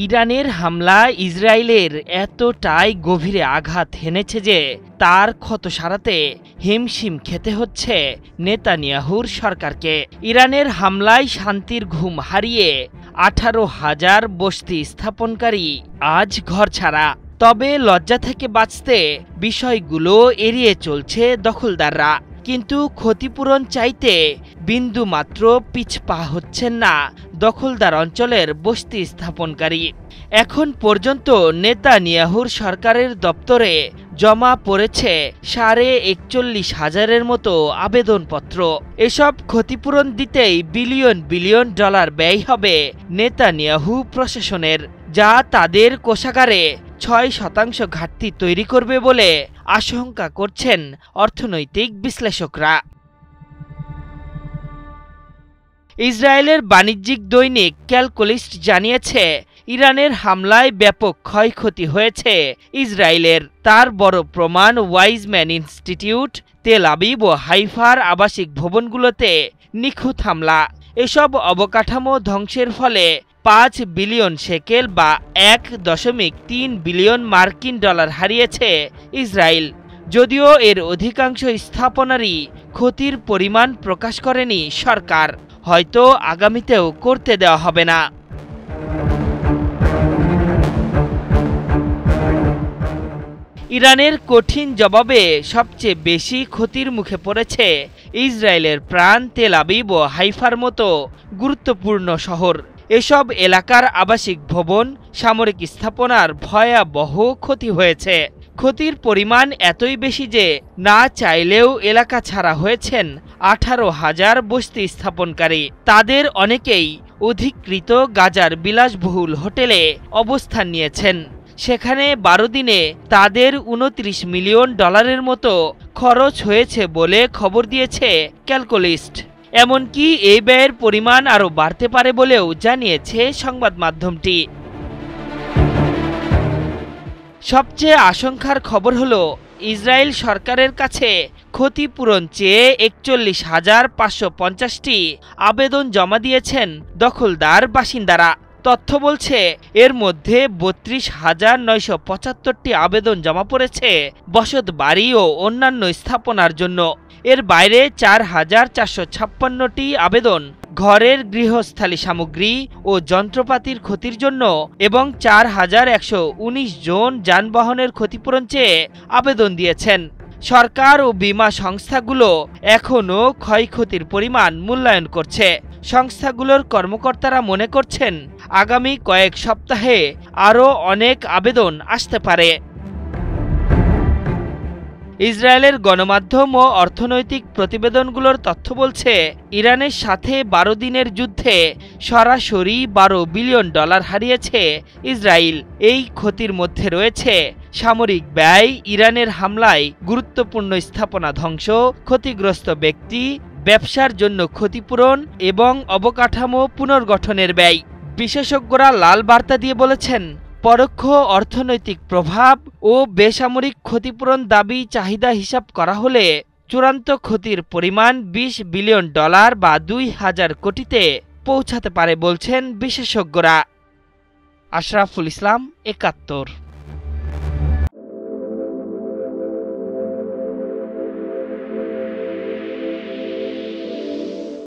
ইরানের হামলা ইসরায়েলের এতটাই গভীরে আঘাত হেনেছে যে তার ক্ষত সারাতে হিমশিম খেতে হচ্ছে নেতানিয়াহুর সরকারকে। ইরানের হামলায় শান্তির ঘুম হারিয়ে 18,000 বসতি স্থাপনকারী আজ ঘরছাড়া। তবে লজ্জা থেকে বাঁচতে বিষয়গুলো এড়িয়ে চলছে দখলদাররা। কিন্তু ক্ষতিপূরণ চাইতে বিন্দুমাত্র পিছপা হচ্ছেন না দখলদার অঞ্চলের বসতি স্থাপনকারী। এখন পর্যন্ত নেতানিয়াহুর সরকারের দপ্তরে জমা পড়েছে 41,500-এর মতো আবেদনপত্র। এসব ক্ষতিপূরণ দিতেই বিলিয়ন বিলিয়ন ডলার ব্যয় হবে নেতানিয়াহু প্রশাসনের, যা তাদের কোষাগারে 6% ঘাটতি তৈরি করবে বলে আশঙ্কা করছেন অর্থনৈতিক বিশ্লেষকরা। ইসরায়েলের বাণিজ্যিক দৈনিক ক্যালকুলিস্ট জানিয়েছে, ইরানের হামলায় ব্যাপক ক্ষয়ক্ষতি হয়েছে ইসরায়েলের। তার বড় প্রমাণ ওয়াইজম্যান ইনস্টিটিউট, তেল আবিব ও হাইফার আবাসিক ভবনগুলোতে নিখুঁত হামলা। এসব অবকাঠামো ধ্বংসের ফলে 5 বিলিয়ন শেকেল বা 1.3 বিলিয়ন মার্কিন ডলার হারিয়েছে ইসরায়েল। যদিও এর অধিকাংশ স্থাপনারই ক্ষতির পরিমাণ প্রকাশ করেনি সরকার, হয়তো আগামীতেও করতে দেওয়া হবে না। ইরানের কঠিন জবাবে সবচেয়ে বেশি ক্ষতির মুখে পড়েছে ইসরায়েলের প্রাণ তেল আবিব ও হাইফার মতো গুরুত্বপূর্ণ শহর। এসব এলাকার আবাসিক ভবন, সামরিক স্থাপনার ভয়াবহ ক্ষতি হয়েছে। ক্ষতির পরিমাণ এতই বেশি যে না চাইলেও এলাকা ছাড়া হয়েছেন 18,000 বসতি স্থাপনকারী। তাদের অনেকেই অধিকৃত গাজার বিলাসবহুল হোটেলে অবস্থান নিয়েছেন। সেখানে 12 দিনে তাদের 29 মিলিয়ন ডলারের মতো খরচ হয়েছে বলে খবর দিয়েছে ক্যালকুলিস্ট। এমনকি এই ব্যয়ের পরিমাণ আরও বাড়তে পারে বলেও জানিয়েছে সংবাদ মাধ্যমটি। সবচেয়ে আশঙ্কার খবর হলো, ইসরায়েল সরকারের কাছে ক্ষতিপূরণ চেয়ে 41,550টি আবেদন জমা দিয়েছেন দখলদার বাসিন্দারা। তথ্য বলছে, এর মধ্যে 32,975টি আবেদন জমা পড়েছে বসত বাড়ি ও অন্যান্য স্থাপনার জন্য। এর বাইরে 4,456টি আবেদন ঘরের গৃহস্থালী সামগ্রী ও যন্ত্রপাতির ক্ষতির জন্য এবং 4,119 জন যানবাহনের ক্ষতিপূরণ চেয়ে আবেদন দিয়েছেন। সরকার ও বীমা সংস্থাগুলো এখনও ক্ষয়ক্ষতির পরিমাণ মূল্যায়ন করছে। সংস্থাগুলোর কর্মকর্তারা মনে করছেন, আগামী কয়েক সপ্তাহে আরও অনেক আবেদন আসতে পারে। ইসরায়েলের গণমাধ্যম ও অর্থনৈতিক প্রতিবেদনগুলোর তথ্য বলছে, ইরানের সাথে 12 দিনের যুদ্ধে সরাসরি 12 বিলিয়ন ডলার হারিয়েছে ইসরায়েল। এই ক্ষতির মধ্যে রয়েছে সামরিক ব্যয়, ইরানের হামলায় গুরুত্বপূর্ণ স্থাপনা ধ্বংস, ক্ষতিগ্রস্ত ব্যক্তি, ব্যবসার জন্য ক্ষতিপূরণ এবং অবকাঠামো পুনর্গঠনের ব্যয়। বিশেষজ্ঞরা লাল বার্তা দিয়ে বলেছেন, পরোক্ষ অর্থনৈতিক প্রভাব ও বেসামরিক ক্ষতিপূরণ দাবি চাহিদা হিসাব করা হলে চূড়ান্ত ক্ষতির পরিমাণ 20 বিলিয়ন ডলার বা 2,000 কোটিতে পৌঁছাতে পারে বলছেন বিশেষজ্ঞরা। আশরাফুল ইসলাম, 71।